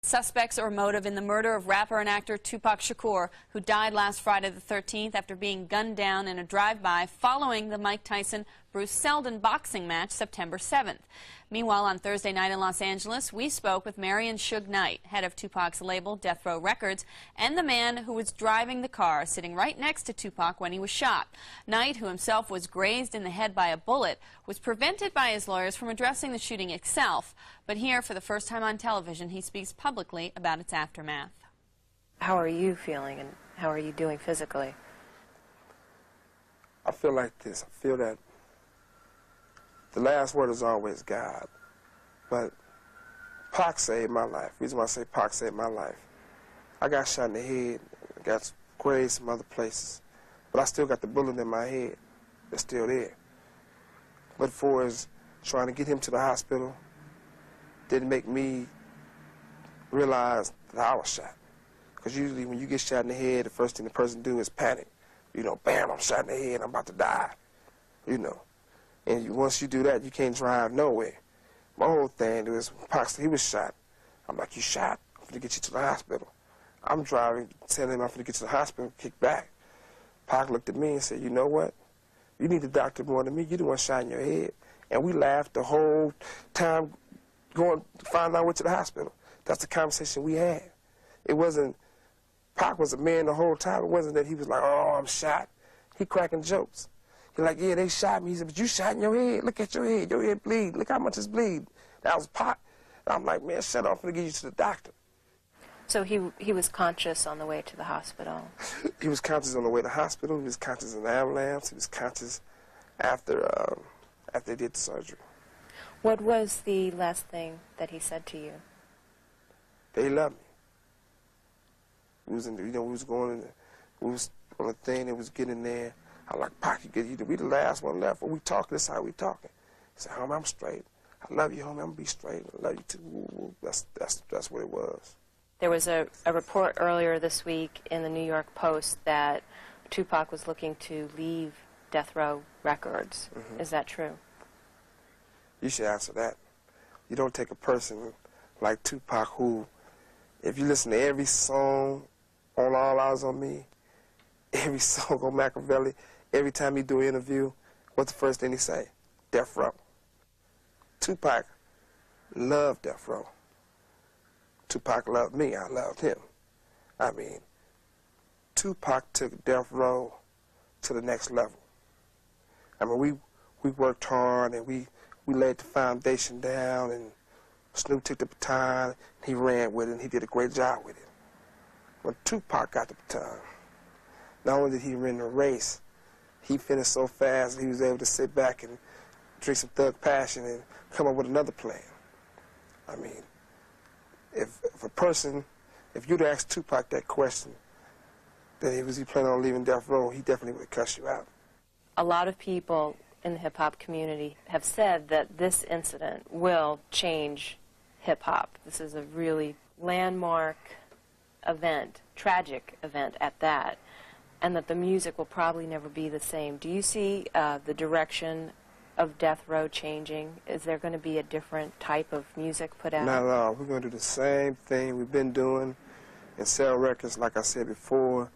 Suspects or motive in the murder of rapper and actor Tupac Shakur, who died last Friday the 13th after being gunned down in a drive-by following the Mike Tyson-Bruce Seldon boxing match September 7th. Meanwhile, on Thursday night in Los Angeles, we spoke with Suge Knight, head of Tupac's label Death Row Records, and the man who was driving the car sitting right next to Tupac when he was shot. Knight, who himself was grazed in the head by a bullet, was prevented by his lawyers from addressing the shooting itself. But here, for the first time on television, he speaks publicly about its aftermath. How are you feeling and how are you doing physically? I feel like this. I feel that the last word is always God. But Pac saved my life. The reason why I say Pac saved my life, I got shot in the head, I got grazed some other places, but I still got the bullet in my head. It's still there. But for as trying to get him to the hospital, didn't make me realize that I was shot. Because usually when you get shot in the head, the first thing the person do is panic. You know, bam, I'm shot in the head, I'm about to die. You know. And once you do that, you can't drive nowhere. My whole thing was, Pac, he was shot. I'm like, you shot? I'm going to get you to the hospital. I'm driving, telling him I'm going to get to the hospital, kick back. Pac looked at me and said, you know what? You need the doctor more than me. You the one shot in your head. And we laughed the whole time going to find our way to the hospital. That's the conversation we had. It wasn't, Pac was a man the whole time. It wasn't that he was like, oh, I'm shot. He cracking jokes. He's like, yeah, they shot me. He said, but you shot in your head. Look at your head bleed. Look how much it's bleed. That was Pac. And I'm like, man, shut up. I'm going to get you to the doctor. So he was conscious on the way to the hospital? He was conscious on the way to the hospital. He was conscious in the ambulance. He was conscious after they did the surgery. What was the last thing that he said to you? They loved me. We was in the, we was going in we was on a thing that was getting there. I like, Pac, you be the last one left. When we talking, this how we talking. He said, homie, I'm straight. I love you, homie. I'm gonna be straight. I love you too. Woo. That's what it was. There was a report earlier this week in the New York Post that Tupac was looking to leave Death Row Records. Is that true? You should answer that. You don't take a person like Tupac who, if you listen to every song on All Eyes on Me, every song on Machiavelli, every time he do an interview, what's the first thing he say? Death Row. Tupac loved Death Row. Tupac loved me, I loved him. I mean, Tupac took Death Row to the next level. I mean, we worked hard and we laid the foundation down, and Snoop took the baton, and he ran with it, and he did a great job with it. When Tupac got the baton, not only did he win the race, he finished so fast that he was able to sit back and drink some Thug Passion and come up with another plan. I mean, if a person, if you'd asked Tupac that question, that was he planning on leaving Death Row, he definitely would have cussed you out. A lot of people in the hip-hop community have said that this incident will change hip-hop. This is a really landmark event, tragic event at that, and that the music will probably never be the same. Do you see the direction of Death Row changing? Is there going to be a different type of music put out? Not at all. We're going to do the same thing we've been doing and sell records. Like I said before,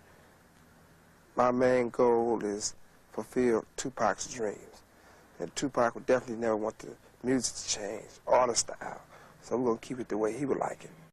my main goal is fulfill Tupac's dreams. And Tupac would definitely never want the music to change or the style. So we're going to keep it the way he would like it.